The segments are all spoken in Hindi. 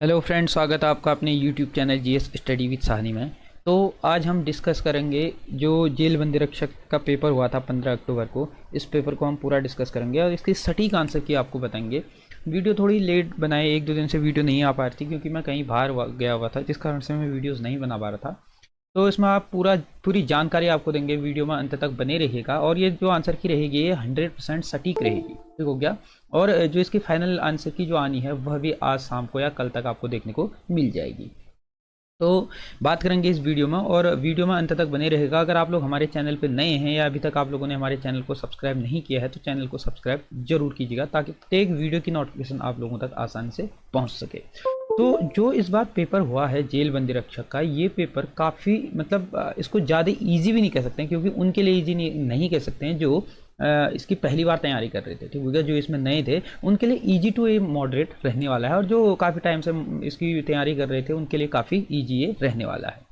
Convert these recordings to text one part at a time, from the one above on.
हेलो फ्रेंड्स, स्वागत है आपका अपने YouTube channel GS study with Sahni में। तो आज हम डिस्कस करेंगे जो जेल बंदी रक्षक का पेपर हुआ था 15 अक्टूबर को। इस पेपर को हम पूरा डिस्कस करेंगे और इसकी सटीक आंसर की आपको बताएंगे। वीडियो थोड़ी लेट बनाए, एक दो दिन से वीडियो नहीं आ पा रही थी क्योंकि मैं कहीं बाहर गया हुआ था, जिस कारण से मैं वीडियोज़ नहीं बना पा रहा था। तो इसमें आप पूरी जानकारी आपको देंगे, वीडियो में अंत तक बने रहिएगा। और ये जो आंसर की रहेगी ये 100% सटीक रहेगी, ठीक हो गया। और जो इसकी फाइनल आंसर की जो आनी है वह भी आज शाम को या कल तक आपको देखने को मिल जाएगी। तो बात करेंगे इस वीडियो में, और वीडियो में अंत तक बने रहेगा। अगर आप लोग हमारे चैनल पर नए हैं या अभी तक आप लोगों ने हमारे चैनल को सब्सक्राइब नहीं किया है तो चैनल को सब्सक्राइब जरूर कीजिएगा, ताकि प्रत्येक वीडियो की नोटिफिकेशन आप लोगों तक आसानी से पहुंच सके। तो जो इस बार पेपर हुआ है जेल बंदी रक्षक का, ये पेपर काफ़ी इसको ज़्यादा इजी भी नहीं कह सकते हैं, क्योंकि उनके लिए इजी नहीं कह सकते हैं जो इसकी पहली बार तैयारी कर रहे थे, ठीक है। जो इसमें नए थे उनके लिए इजी टू ए मॉडरेट रहने वाला है, और जो काफ़ी टाइम से इसकी तैयारी कर रहे थे उनके लिए काफ़ी इजी ये रहने वाला है।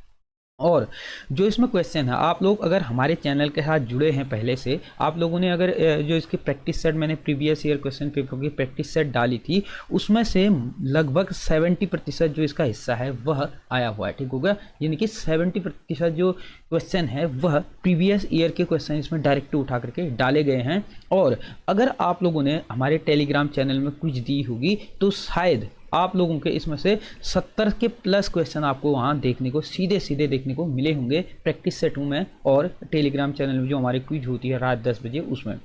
और जो इसमें क्वेश्चन है, आप लोग अगर हमारे चैनल के साथ जुड़े हैं पहले से, आप लोगों ने अगर जो इसकी प्रैक्टिस सेट, मैंने प्रीवियस ईयर क्वेश्चन पेपर की प्रैक्टिस सेट डाली थी, उसमें से लगभग 70% जो इसका हिस्सा है वह आया हुआ है, ठीक हो गया। यानी कि 70% जो क्वेश्चन है वह प्रीवियस ईयर के क्वेश्चन इसमें डायरेक्ट उठा करके डाले गए हैं। और अगर आप लोगों ने हमारे टेलीग्राम चैनल में कुछ दी होगी तो शायद आप लोगों के इसमें से 70 के प्लस क्वेश्चन आपको वहाँ देखने को सीधे देखने को मिले होंगे प्रैक्टिस सेटों में और टेलीग्राम चैनल में जो हमारी क्विज होती है रात 10 बजे उसमें।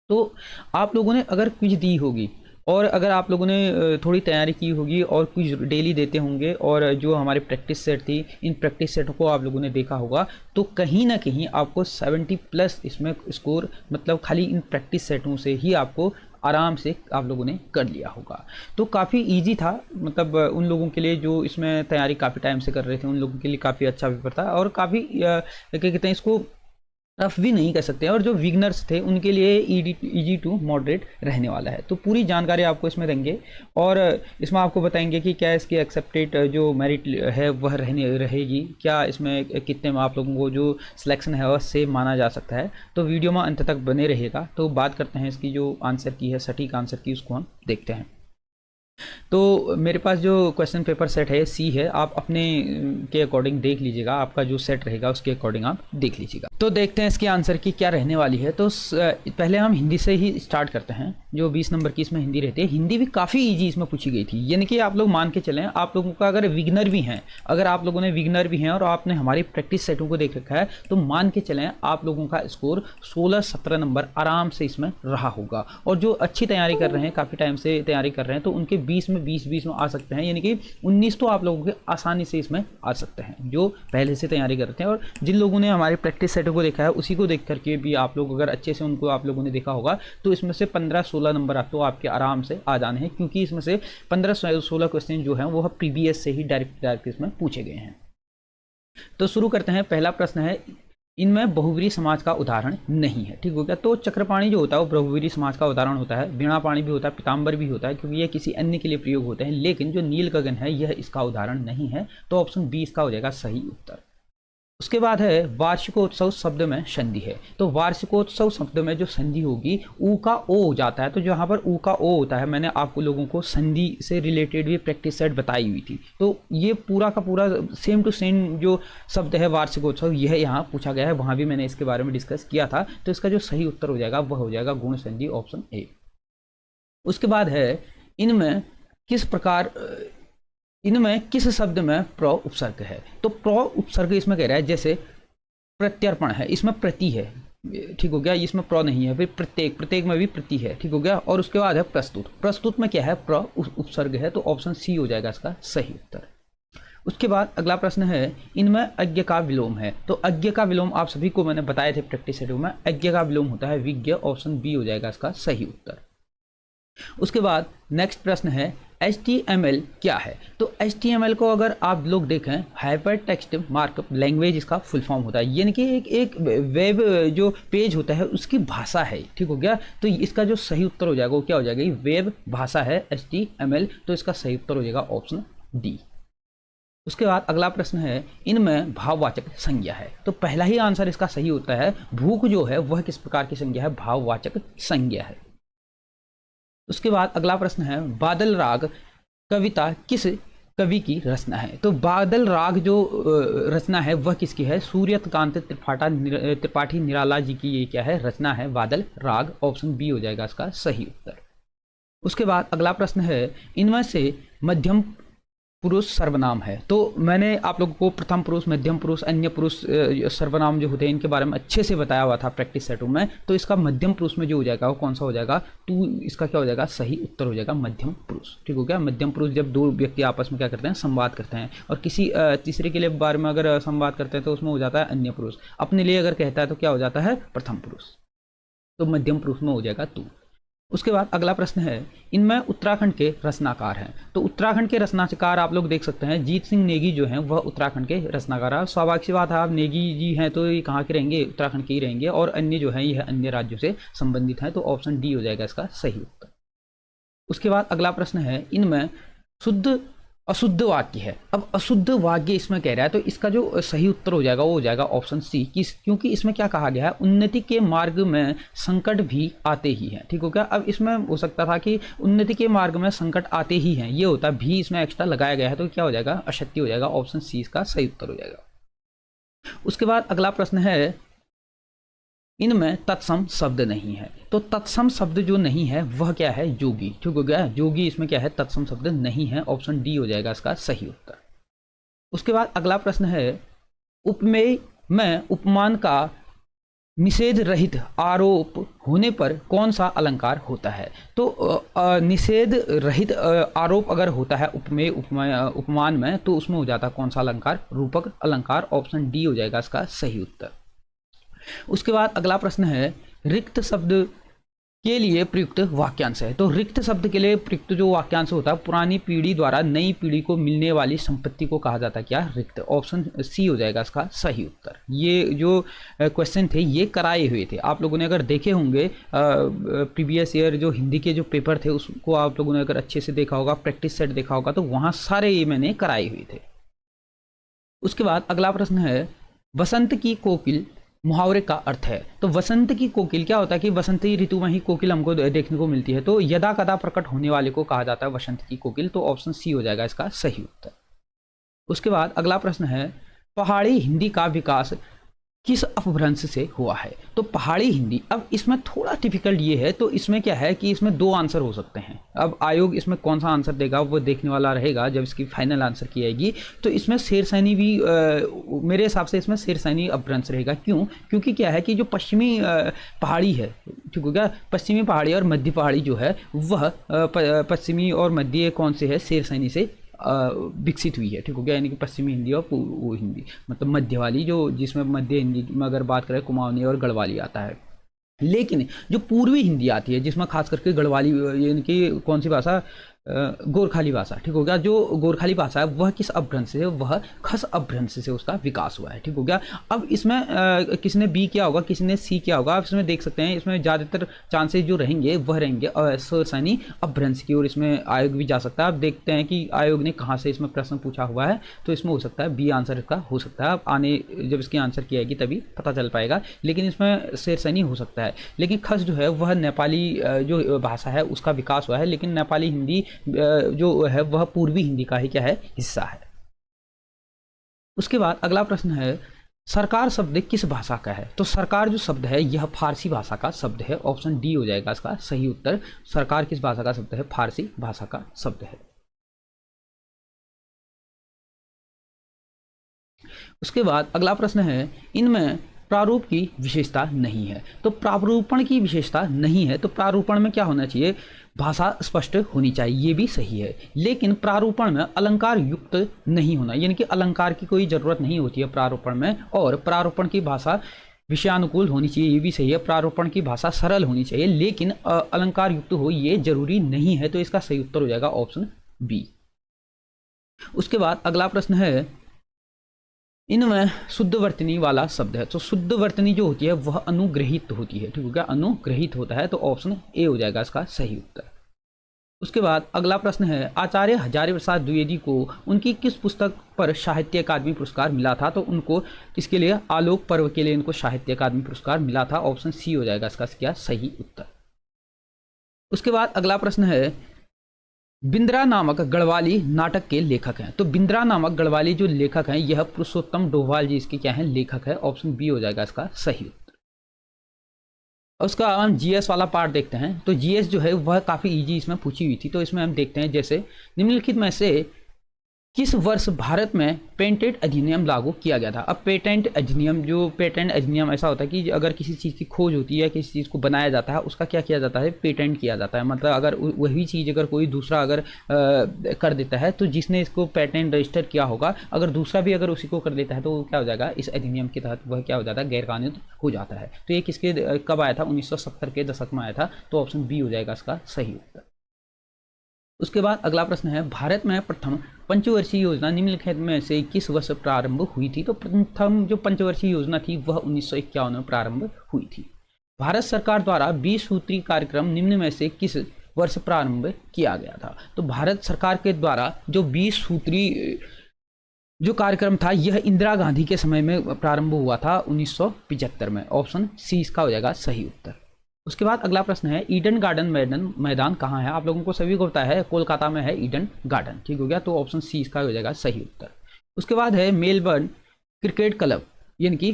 तो आप लोगों ने अगर क्विज दी होगी और अगर आप लोगों ने थोड़ी तैयारी की होगी और कुछ डेली देते होंगे, और जो हमारी प्रैक्टिस सेट थी, इन प्रैक्टिस सेटों को आप लोगों ने देखा होगा, तो कहीं ना कहीं आपको 70 प्लस इसमें स्कोर, खाली इन प्रैक्टिस सेटों से ही आपको आराम से आप लोगों ने कर लिया होगा। तो काफ़ी इजी था, उन लोगों के लिए जो इसमें तैयारी काफ़ी टाइम से कर रहे थे उन लोगों के लिए काफ़ी अच्छा पेपर था, और काफ़ी क्या कहते हैं इसको, टफ भी नहीं कर सकते हैं। और जो विगनर्स थे उनके लिए इजी टू मॉडरेट रहने वाला है। तो पूरी जानकारी आपको इसमें देंगे, और इसमें आपको बताएंगे कि क्या इसकी एक्सेप्टेड जो मेरिट है वह रहेगी, क्या इसमें कितने में आप लोगों को जो सिलेक्शन है वह सेम माना जा सकता है। तो वीडियो में अंत तक बने रहेगा। तो बात करते हैं इसकी जो आंसर की है, सटीक आंसर की, उसको हम देखते हैं। तो मेरे पास जो क्वेश्चन पेपर सेट है सी है, आप अपने के अकॉर्डिंग देख लीजिएगा, आपका जो सेट रहेगा उसके अकॉर्डिंग आप देख लीजिएगा। तो देखते हैं इसके आंसर की क्या रहने वाली है। तो पहले हम हिंदी से ही स्टार्ट करते हैं। जो 20 नंबर की इसमें हिंदी रहती है, हिंदी भी काफ़ी ईजी इसमें पूछी गई थी। यानी कि आप लोग मान के चलें, आप लोगों का अगर विगनर भी हैं, अगर आप लोगों ने विगनर भी हैं और आपने हमारी प्रैक्टिस सेटों को देख रखा है, तो मान के चलें आप लोगों का स्कोर 16-17 नंबर आराम से इसमें रहा होगा। और जो अच्छी तैयारी कर रहे हैं, काफ़ी टाइम से तैयारी कर रहे हैं, तो उनके 20 में 20 में आ सकते हैं। यानी कि 19 तो आप लोगों के आसानी से इसमें आ सकते हैं जो पहले से तैयारी करते हैं। और जिन लोगों ने हमारे प्रैक्टिस सेटों को देखा है उसी को देख करके भी आप लोग अगर अच्छे से उनको आप लोगों ने देखा होगा, तो इसमें से 15-16 नंबर तो आपके आराम से आ जाने हैं, क्योंकि इसमें से 15-16 क्वेश्चन जो हैं वो प्रीवियस से ही डायरेक्ट इसमें पूछे गए हैं। तो शुरू करते हैं। पहला प्रश्न है, इनमें बहुवीरी समाज का उदाहरण नहीं है, ठीक हो गया। तो चक्रपाणी जो होता है वो बहुवीरी समाज का उदाहरण होता है, वीणा पाणी भी होता है, पीताम्बर भी होता है, क्योंकि ये किसी अन्य के लिए प्रयोग होते हैं। लेकिन जो नील गगन है यह इसका उदाहरण नहीं है। तो ऑप्शन बी इसका हो जाएगा सही उत्तर। उसके बाद है, वार्षिकोत्सव शब्द में संधि है। तो वार्षिकोत्सव शब्द में जो संधि होगी, ऊ का ओ हो जाता है। तो जहां पर ऊ का ओ होता है, मैंने आपको लोगों को संधि से रिलेटेड भी प्रैक्टिस सेट बताई हुई थी। तो ये पूरा का पूरा सेम टू सेम जो शब्द है वार्षिकोत्सव, यह यहाँ पूछा गया है, वहां भी मैंने इसके बारे में डिस्कस किया था। तो इसका जो सही उत्तर हो जाएगा वह हो जाएगा गुण संधि, ऑप्शन ए। उसके बाद है, इनमें किस शब्द में प्र उपसर्ग है। तो प्र उपसर्ग इसमें कह रहा है, जैसे प्रत्यर्पण है, इसमें प्रति है, ठीक हो गया, इसमें प्र नहीं है। फिर प्रत्येक में भी प्रति है, ठीक हो गया। और उसके बाद है प्रस्तुत में क्या है, प्र उपसर्ग है। तो ऑप्शन सी हो जाएगा इसका सही उत्तर। उसके बाद अगला प्रश्न है, इनमें अज्ञ का विलोम है। तो अज्ञ का विलोम आप सभी को मैंने बताए थे प्रैक्टिस सेटों में, अज्ञ का विलोम होता है विज्ञ, ऑप्शन बी हो जाएगा इसका सही उत्तर। उसके बाद नेक्स्ट प्रश्न है, HTML क्या है। तो HTML को अगर आप लोग देखें, हाइपर टेक्स्ट मार्कअप लैंग्वेज इसका फुल फॉर्म होता है। यानी कि एक वेब जो पेज होता है उसकी भाषा है, ठीक हो गया। तो इसका जो सही उत्तर हो जाएगा वो क्या हो जाएगा, वेब भाषा है HTML। तो इसका सही उत्तर हो जाएगा ऑप्शन डी। उसके बाद अगला प्रश्न है, इनमें भाववाचक संज्ञा है। तो पहला ही आंसर इसका सही होता है, भूख जो है वह किस प्रकार की संज्ञा है, भाववाचक संज्ञा है। उसके बाद अगला प्रश्न है, बादल राग कविता किस कवि की रचना है। तो बादल राग जो रचना है वह किसकी है? सूर्यकांत त्रिपाठी निराला जी की ये क्या है? रचना है बादल राग। ऑप्शन बी हो जाएगा इसका सही उत्तर। उसके बाद अगला प्रश्न है, इनमें से मध्यम पुरुष सर्वनाम है। तो मैंने आप लोगों को प्रथम पुरुष, मध्यम पुरुष, अन्य पुरुष सर्वनाम जो होते हैं इनके बारे में अच्छे से बताया हुआ था प्रैक्टिस सेटों में। तो इसका मध्यम पुरुष में जो हो जाएगा वो कौन सा हो जाएगा? टू इसका क्या हो जाएगा? सही उत्तर हो जाएगा मध्यम पुरुष। ठीक हो गया। मध्यम पुरुष जब दो व्यक्ति आपस में क्या करते हैं? संवाद करते हैं, और किसी तीसरे के लिए बारे में अगर संवाद करते हैं तो उसमें हो जाता है अन्य पुरुष। अपने लिए अगर कहता है तो क्या हो जाता है? प्रथम पुरुष। तो मध्यम पुरुष में हो जाएगा टू। उसके बाद अगला प्रश्न है, इनमें उत्तराखंड के रचनाकार हैं। तो उत्तराखंड के रचनाकार आप लोग देख सकते हैं, जीत सिंह नेगी जो हैं वह उत्तराखंड के रचनाकार है। स्वाभाविक सी बात है, आप नेगी जी हैं तो ये कहाँ के रहेंगे? उत्तराखंड के ही रहेंगे। और अन्य जो हैं यह अन्य राज्यों से संबंधित हैं। तो ऑप्शन डी हो जाएगा इसका सही उत्तर। उसके बाद अगला प्रश्न है, इनमें शुद्ध अशुद्ध वाक्य है। अब अशुद्ध वाक्य इसमें कह रहा है, तो इसका जो सही उत्तर हो जाएगा वो हो जाएगा ऑप्शन सी, क्योंकि इसमें क्या कहा गया है? उन्नति के मार्ग में संकट भी आते ही हैं। ठीक हो क्या? अब इसमें हो सकता था कि उन्नति के मार्ग में संकट आते ही हैं, ये होता भी इसमें एक्स्ट्रा लगाया गया है, तो क्या हो जाएगा? असत्य हो जाएगा। ऑप्शन सी इसका सही उत्तर हो जाएगा। उसके बाद अगला प्रश्न है, इनमें तत्सम शब्द नहीं है। तो तत्सम शब्द जो नहीं है वह क्या है? जोगी। ठीक हो गया। जोगी इसमें क्या है? तत्सम शब्द नहीं है। ऑप्शन डी हो जाएगा इसका सही उत्तर। उसके बाद अगला प्रश्न है, उपमेय में उपमान का निषेध रहित आरोप होने पर कौन सा अलंकार होता है? तो निषेध रहित आरोप अगर होता है उपमेय उपमान में, तो उसमें हो जाता है कौन सा अलंकार? रूपक अलंकार। ऑप्शन डी हो जाएगा इसका सही उत्तर। उसके बाद अगला प्रश्न है, रिक्त शब्द के लिए प्रयुक्त वाक्यांश है। तो रिक्त शब्द के लिए प्रयुक्त जो वाक्यांश होता है, पुरानी पीढ़ी द्वारा नई पीढ़ी को मिलने वाली संपत्ति को कहा जाता है क्या? रिक्त। ऑप्शन सी हो जाएगा इसका सही उत्तर। ये जो क्वेश्चन थे ये कराए हुए थे, आप लोगों ने अगर देखे होंगे प्रीवियस ईयर जो हिंदी के जो पेपर थे उसको आप लोगों ने अगर अच्छे से देखा होगा, प्रैक्टिस सेट देखा होगा, तो वहाँ सारे ये मैंने कराए हुए थे। उसके बाद अगला प्रश्न है, बसंत की कोकिल मुहावरे का अर्थ है। तो वसंत की कोकिल क्या होता है कि वसंती ऋतु में ही कोकिल हमको देखने को मिलती है, तो यदा कदा प्रकट होने वाले को कहा जाता है वसंत की कोकिल। तो ऑप्शन सी हो जाएगा इसका सही उत्तर। उसके बाद अगला प्रश्न है, पहाड़ी हिंदी का विकास किस अपभ्रंश से हुआ है? तो पहाड़ी हिंदी, अब इसमें थोड़ा डिफिकल्ट ये है, तो इसमें क्या है कि इसमें दो आंसर हो सकते हैं। अब आयोग इसमें कौन सा आंसर देगा वो देखने वाला रहेगा जब इसकी फाइनल आंसर की जाएगी। तो इसमें शेरसैनी भी मेरे हिसाब से इसमें शेरसैनी अपभ्रंश रहेगा। क्यों? क्योंकि क्या है कि जो पश्चिमी पहाड़ी है, ठीक हो गया, पश्चिमी पहाड़ी और मध्य पहाड़ी जो है वह पश्चिमी और मध्य कौन से है? शेरसैनी से विकसित हुई है। ठीक हो गया। यानी कि पश्चिमी हिंदी और वो हिंदी मतलब मध्य वाली, जो जिसमें मध्य हिंदी में अगर बात करें कुमाऊनी और गढ़वाली आता है। लेकिन जो पूर्वी हिंदी आती है जिसमें खास करके गढ़वाली, यानी कि कौन सी भाषा? गोरखाली भाषा। ठीक हो गया। जो गोरखाली भाषा है वह किस अपभ्रंश से? वह खस अपभ्रंश से उसका विकास हुआ है। ठीक हो गया। अब इसमें किसने बी किया होगा, किसने सी किया होगा? आप इसमें देख सकते हैं, इसमें ज़्यादातर चांसेस जो रहेंगे वह रहेंगे शेरसैनी अपभ्रंश की ओर। इसमें आयोग भी जा सकता है। आप देखते हैं कि आयोग ने कहाँ से इसमें प्रश्न पूछा हुआ है, तो इसमें हो सकता है बी आंसर इसका हो सकता है। आने जब इसकी आंसर की आएगी तभी पता चल पाएगा, लेकिन इसमें शेरसैनी हो सकता है। लेकिन खस जो है वह नेपाली जो भाषा है उसका विकास हुआ है, लेकिन नेपाली हिंदी जो है वह पूर्वी हिंदी का ही क्या है? हिस्सा है। उसके बाद अगला प्रश्न है, सरकार शब्द किस भाषा का है? तो सरकार जो शब्द है यह फारसी भाषा का शब्द है। ऑप्शन डी हो जाएगा इसका सही उत्तर। सरकार किस भाषा का शब्द है? फारसी भाषा का शब्द है। उसके बाद अगला प्रश्न है, इनमें प्रारूप की विशेषता नहीं है। तो प्रारूपण की विशेषता नहीं है, तो प्रारूपण में क्या होना चाहिए? भाषा स्पष्ट होनी चाहिए, ये भी सही है। लेकिन प्रारूपण में अलंकार युक्त नहीं होना, यानी कि अलंकार की कोई ज़रूरत नहीं होती है प्रारूपण में। और प्रारूपण की भाषा विषयानुकूल होनी चाहिए, ये भी सही है। प्रारूपण की भाषा सरल होनी चाहिए, लेकिन अलंकार युक्त हो ये जरूरी नहीं है। तो इसका सही उत्तर हो जाएगा ऑप्शन बी। उसके बाद अगला प्रश्न है, इनमें शुद्ध वर्तनी वाला शब्द है। तो शुद्ध वर्तनी जो होती है वह अनुग्रहित होती है। ठीक हो गया। अनुग्रहित होता है, तो ऑप्शन ए हो जाएगा इसका सही उत्तर। उसके बाद अगला प्रश्न है, आचार्य हजारी प्रसाद द्विवेदी को उनकी किस पुस्तक पर साहित्य अकादमी पुरस्कार मिला था? तो उनको किसके लिए? आलोक पर्व के लिए इनको साहित्य अकादमी पुरस्कार मिला था। ऑप्शन सी हो जाएगा इसका क्या सही उत्तर। उसके बाद अगला प्रश्न है, बिंद्रा नामक गढ़वाली नाटक के लेखक हैं। तो बिंद्रा नामक गढ़वाली जो लेखक हैं यह पुरुषोत्तम डोभाल जी इसके क्या हैं, लेखक है। ऑप्शन बी हो जाएगा इसका सही उत्तर। उसका हम जीएस वाला पार्ट देखते हैं। तो जीएस जो है वह काफ़ी इजी इसमें पूछी हुई थी। तो इसमें हम देखते हैं जैसे निम्नलिखित में से किस वर्ष भारत में पेटेंट अधिनियम लागू किया गया था। अब पेटेंट अधिनियम ऐसा होता है कि अगर किसी चीज़ की खोज होती है, किसी चीज़ को बनाया जाता है, उसका क्या किया जाता है, पेटेंट किया जाता है। मतलब अगर वही चीज़ अगर कोई दूसरा अगर कर देता है तो जिसने इसको पेटेंट रजिस्टर किया होगा, अगर दूसरा भी अगर उसी को कर देता है तो क्या हो जाएगा, इस अधिनियम के तहत वह क्या हो जाता है, गैरकानूनी हो जाता है। तो ये किसके कब आया था, 1970 के दशक में आया था। तो ऑप्शन बी हो जाएगा इसका सही उत्तर। उसके बाद अगला प्रश्न है, भारत में प्रथम पंचवर्षीय योजना निम्नलिखित में से किस वर्ष प्रारंभ हुई थी। तो प्रथम जो पंचवर्षीय योजना थी वह 1951 में प्रारंभ हुई थी। भारत सरकार द्वारा 20 सूत्री कार्यक्रम निम्न में से किस वर्ष प्रारंभ किया गया था। तो भारत सरकार के द्वारा जो 20 सूत्री जो कार्यक्रम था यह इंदिरा गांधी के समय में प्रारंभ हुआ था 1975 में। ऑप्शन सी इसका हो जाएगा सही उत्तर। उसके बाद अगला प्रश्न है, ईडन गार्डन मैदान कहाँ है। आप लोगों को सभी को पता है कोलकाता में है ईडन गार्डन, ठीक हो गया। तो ऑप्शन सी इसका हो जाएगा सही उत्तर। उसके बाद है मेलबर्न क्रिकेट क्लब, यानी कि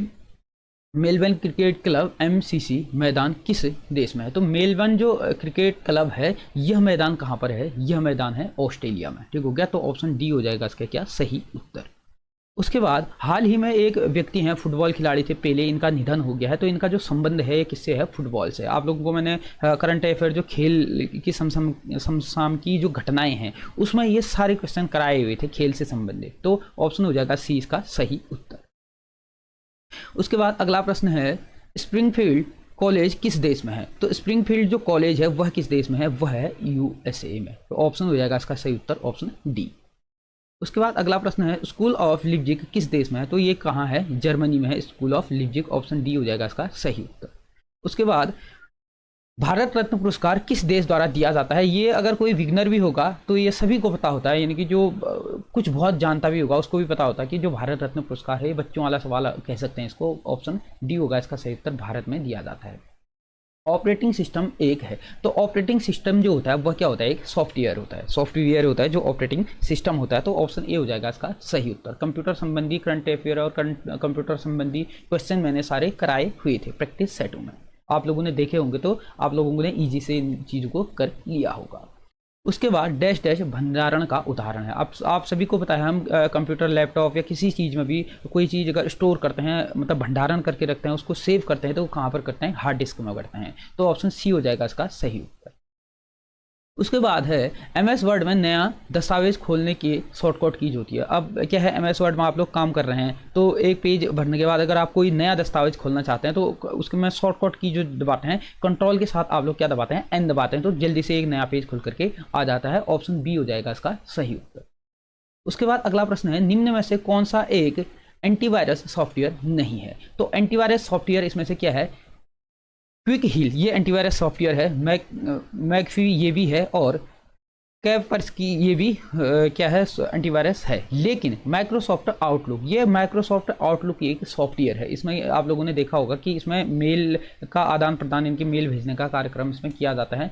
मेलबर्न क्रिकेट क्लब MCC मैदान किस देश में है। तो मेलबर्न जो क्रिकेट क्लब है यह मैदान कहाँ पर है, यह मैदान है ऑस्ट्रेलिया में, ठीक हो गया। तो ऑप्शन डी हो जाएगा इसका क्या सही उत्तर। उसके बाद हाल ही में एक व्यक्ति हैं, फुटबॉल खिलाड़ी थे पेले, इनका निधन हो गया है। तो इनका जो संबंध है किससे है, फुटबॉल से। आप लोगों को मैंने करंट अफेयर जो खेल की समसाम की जो घटनाएं हैं उसमें ये सारे क्वेश्चन कराए हुए थे खेल से संबंधित। तो ऑप्शन हो जाएगा सी इसका सही उत्तर। उसके बाद अगला प्रश्न है, स्प्रिंगफील्ड कॉलेज किस देश में है। तो स्प्रिंगफील्ड जो कॉलेज है वह किस देश में है, वह है USA में। तो ऑप्शन हो जाएगा इसका सही उत्तर ऑप्शन डी। उसके बाद अगला प्रश्न है, स्कूल ऑफ लिपजिग किस देश में है। तो ये कहाँ है, जर्मनी में है school of Leipzig. Option D हो जाएगा इसका सही उत्तर। उसके बाद भारत रत्न पुरस्कार किस देश द्वारा दिया जाता है। ये अगर कोई विग्नर भी होगा तो ये सभी को पता होता है, यानी कि जो कुछ बहुत जानता भी होगा उसको भी पता होता है कि जो भारत रत्न पुरस्कार है, ये बच्चों वाला सवाल कह सकते हैं इसको। ऑप्शन डी होगा इसका सही उत्तर, भारत में दिया जाता है। ऑपरेटिंग सिस्टम एक है। तो ऑपरेटिंग सिस्टम जो होता है वह क्या होता है, एक सॉफ्टवेयर होता है। सॉफ्टवेयर होता है जो ऑपरेटिंग सिस्टम होता है। तो ऑप्शन ए हो जाएगा इसका सही उत्तर। कंप्यूटर संबंधी करंट अफेयर और कंप्यूटर संबंधी क्वेश्चन मैंने सारे कराए हुए थे प्रैक्टिस सेटों में, आप लोगों ने देखे होंगे। तो आप लोगों ने ईजी से इन चीज़ों को कर लिया होगा। उसके बाद डैश डैश भंडारण का उदाहरण है। आप सभी को पता है, हम कंप्यूटर लैपटॉप या किसी चीज़ में भी कोई चीज़ अगर स्टोर करते हैं, मतलब भंडारण करके रखते हैं, उसको सेव करते हैं, तो कहाँ पर करते हैं, हार्ड डिस्क में करते हैं। तो ऑप्शन सी हो जाएगा इसका सही उत्तर। उसके बाद है MS वर्ड में नया दस्तावेज खोलने की शॉर्टकट कीज होती है। अब क्या है, MS वर्ड में आप लोग काम कर रहे हैं तो एक पेज भरने के बाद अगर आप कोई नया दस्तावेज खोलना चाहते हैं तो उसके में शॉर्टकट की जो दबाते हैं, कंट्रोल के साथ आप लोग क्या दबाते हैं, N दबाते हैं, तो जल्दी से एक नया पेज खुल करके आ जाता है। ऑप्शन बी हो जाएगा इसका सही उत्तर। उसके बाद अगला प्रश्न है, निम्न में से कौन सा एक एंटीवायरस सॉफ्टवेयर नहीं है। तो एंटीवायरस सॉफ्टवेयर इसमें से क्या है, क्विक हील ये एंटीवायरस सॉफ्टवेयर है, मैकफी ये भी है, और कैपर्स की ये भी क्या है, एंटीवायरस है। लेकिन माइक्रोसॉफ्ट आउटलुक, ये माइक्रोसॉफ्ट आउटलुक एक सॉफ्टवेयर है। इसमें आप लोगों ने देखा होगा कि इसमें मेल का आदान प्रदान, इनके मेल भेजने का कार्यक्रम इसमें किया जाता है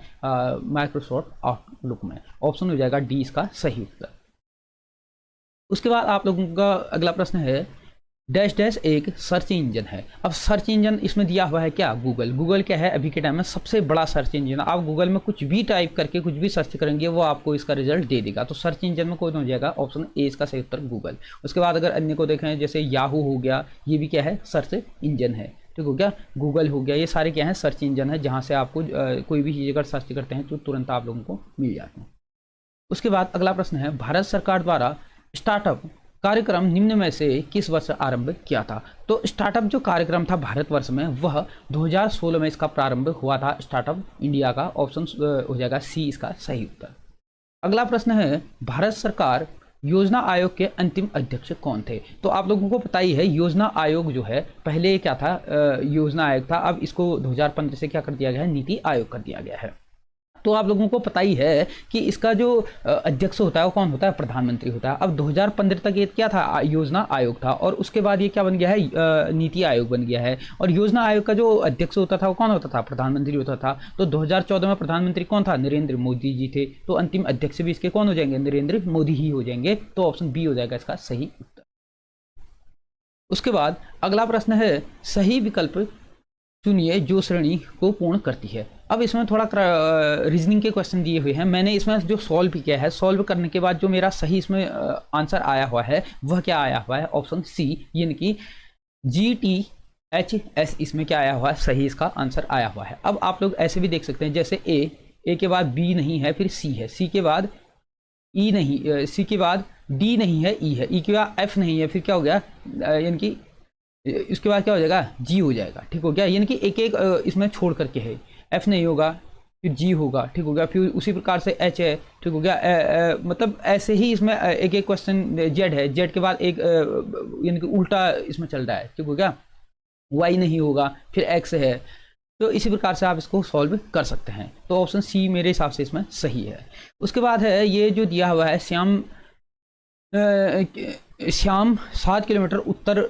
माइक्रोसॉफ्ट आउटलुक में। ऑप्शन हो जाएगा डी इसका सही उत्तर। उसके बाद आप लोगों का अगला प्रश्न है, डैश डैश एक सर्च इंजन है। अब सर्च इंजन इसमें दिया हुआ है क्या, गूगल। गूगल क्या है, अभी के टाइम में सबसे बड़ा सर्च इंजन। आप गूगल में कुछ भी टाइप करके कुछ भी सर्च करेंगे वो आपको इसका रिजल्ट दे देगा। तो सर्च इंजन में कौन हो जाएगा, ऑप्शन ए इसका सही उत्तर गूगल। उसके बाद अगर अन्य को देखें जैसे याहू हो गया, ये भी क्या है, सर्च इंजन है, ठीक हो गया। गूगल हो गया, ये सारे क्या है, सर्च इंजन है, जहाँ से आपको कोई भी चीज़ अगर सर्च करते हैं तो तुरंत आप लोगों को मिल जाते हैं। उसके बाद अगला प्रश्न है, भारत सरकार द्वारा स्टार्टअप कार्यक्रम निम्न में से किस वर्ष आरंभ किया था। तो स्टार्टअप जो कार्यक्रम था भारतवर्ष में वह 2016 में इसका प्रारंभ हुआ था, स्टार्टअप इंडिया का। ऑप्शन हो जाएगा सी इसका सही उत्तर। अगला प्रश्न है, भारत सरकार योजना आयोग के अंतिम अध्यक्ष कौन थे। तो आप लोगों को पता ही है, योजना आयोग जो है पहले क्या था, योजना आयोग था, अब इसको 2015 से क्या कर दिया गया है, नीति आयोग कर दिया गया है। तो आप लोगों को पता ही है कि इसका जो अध्यक्ष होता है वो कौन होता है, प्रधानमंत्री होता है। अब 2015 तक ये क्या था, योजना आयोग था, और उसके बाद ये क्या बन गया है, नीति आयोग बन गया है। और योजना आयोग का जो अध्यक्ष होता था वो कौन होता था, प्रधानमंत्री होता था। तो 2014 में प्रधानमंत्री कौन था, नरेंद्र मोदी जी थे। तो अंतिम अध्यक्ष भी इसके कौन हो जाएंगे, नरेंद्र मोदी ही हो जाएंगे। तो ऑप्शन बी हो जाएगा इसका सही उत्तर। उसके बाद अगला प्रश्न है, सही विकल्प चुनिए जो श्रेणी को पूर्ण करती है। अब इसमें थोड़ा रीजनिंग के क्वेश्चन दिए हुए हैं, मैंने इसमें जो सॉल्व किया है, सॉल्व करने के बाद जो मेरा सही इसमें आंसर आया हुआ है वह क्या आया हुआ है, ऑप्शन सी, यानी कि GTHS इसमें क्या आया हुआ है, सही इसका आंसर आया हुआ है। अब आप लोग ऐसे भी देख सकते हैं, जैसे ए के बाद बी नहीं है, फिर सी है, सी के बाद ई नहीं, सी के बाद डी नहीं है, ई है, ई के बाद एफ नहीं है, फिर क्या हो गया, यानी कि इसके बाद क्या हो जाएगा, जी हो जाएगा। ठीक हो गया, यानी कि एक एक इसमें छोड़ करके है, एफ नहीं होगा, फिर जी होगा। ठीक हो गया, फिर उसी प्रकार से एच है। ठीक हो गया, मतलब ऐसे ही इसमें एक एक क्वेश्चन, जेड है, जेड के बाद एक यानी कि उल्टा इसमें चल रहा है। ठीक हो गया, वाई नहीं होगा, फिर एक्स है। तो इसी प्रकार से आप इसको सॉल्व कर सकते हैं। तो ऑप्शन सी मेरे हिसाब से इसमें सही है। उसके बाद है ये जो दिया हुआ है, श्याम 7 किलोमीटर उत्तर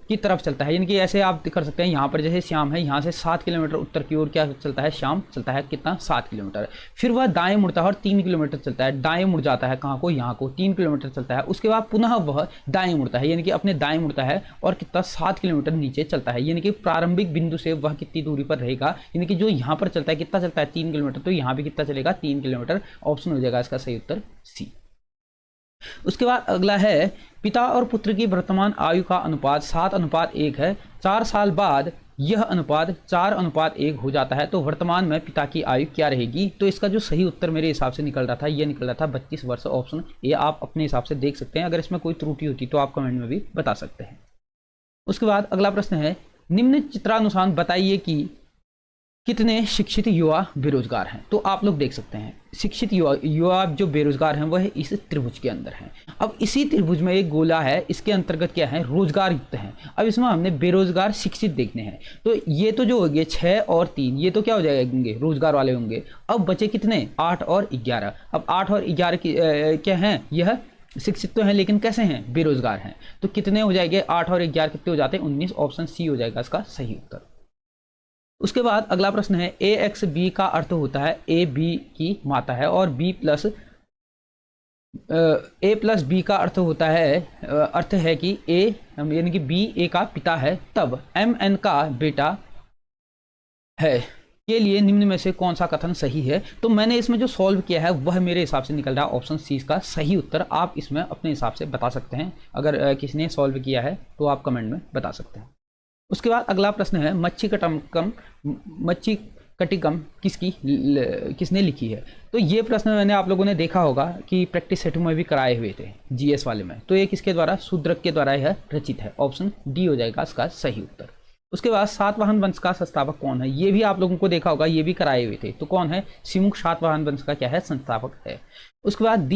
की तरफ चलता है, यानी कि ऐसे आप कर सकते हैं, यहाँ पर जैसे श्याम है, यहाँ से 7 किलोमीटर उत्तर की ओर क्या चलता है, श्याम चलता है कितना, 7 किलोमीटर। फिर वह दाएं मुड़ता है और 3 किलोमीटर चलता है, दाएं मुड़ जाता है, कहाँ को, यहाँ को, 3 किलोमीटर चलता है। उसके बाद पुनः वह दाएं मुड़ता है, यानी कि अपने दाएं मुड़ता है और कितना, 7 किलोमीटर नीचे चलता है, यानी कि प्रारंभिक बिंदु से वह कितनी दूरी पर रहेगा, यानी कि जो यहाँ पर चलता है कितना चलता है, 3 किलोमीटर, तो यहाँ भी कितना चलेगा, 3 किलोमीटर। ऑप्शन हो जाएगा इसका सही उत्तर सी। उसके बाद अगला है, पिता और पुत्र की वर्तमान आयु का अनुपात 7:1 है, 4 साल बाद यह अनुपात 4:1 हो जाता है, तो वर्तमान में पिता की आयु क्या रहेगी। तो इसका जो सही उत्तर मेरे हिसाब से निकल रहा था, यह निकल रहा था 32 वर्ष। ऑप्शन ये आप अपने हिसाब से देख सकते हैं, अगर इसमें कोई त्रुटि होती तो आप कमेंट में भी बता सकते हैं। उसके बाद अगला प्रश्न है, निम्न चित्रानुसार बताइए कि कितने शिक्षित युवा बेरोजगार हैं। तो आप लोग देख सकते हैं, शिक्षित युवा जो बेरोजगार हैं वह इस त्रिभुज के अंदर हैं। अब इसी त्रिभुज में एक गोला है, इसके अंतर्गत क्या है, रोजगार युक्त हैं। अब इसमें हमने बेरोजगार शिक्षित देखने हैं, तो ये तो जो हो गए 6 और 3, ये तो क्या हो जाएंगे, रोजगार वाले होंगे। अब बचे कितने, 8 और 11। अब 8 और 11 क्या हैं, यह शिक्षित तो हैं लेकिन कैसे हैं, बेरोजगार हैं। तो कितने हो जाएंगे, 8 और 11 कितने हो जाते हैं, 19। ऑप्शन सी हो जाएगा इसका सही उत्तर। उसके बाद अगला प्रश्न है, ए एक्स बी का अर्थ होता है ए बी की माता है, और बी प्लस ए प्लस बी का अर्थ होता है, अर्थ है कि ए यानी कि बी ए का पिता है, तब एम एन का बेटा है के लिए निम्न में से कौन सा कथन सही है। तो मैंने इसमें जो सॉल्व किया है वह मेरे हिसाब से निकल रहा है ऑप्शन सी का सही उत्तर। आप इसमें अपने हिसाब से बता सकते हैं, अगर किसी ने सॉल्व किया है तो आप कमेंट में बता सकते हैं। उसके बाद अगला प्रश्न है, मच्छी कटिकम किसने लिखी है। तो ये प्रश्न मैंने आप लोगों ने देखा होगा कि प्रैक्टिस सेट में भी कराए हुए थे, जीएस वाले में। तो ये किसके द्वारा, शूद्रक के द्वारा यह रचित है। ऑप्शन डी हो जाएगा इसका सही उत्तर। उसके बाद सातवाहन वंश का संस्थापक कौन है, ये भी आप लोगों को देखा होगा, ये भी कराए हुए थे। तो कौन है, सिमुख सातवाहन वंश का क्या है, संस्थापक है। उसके बाद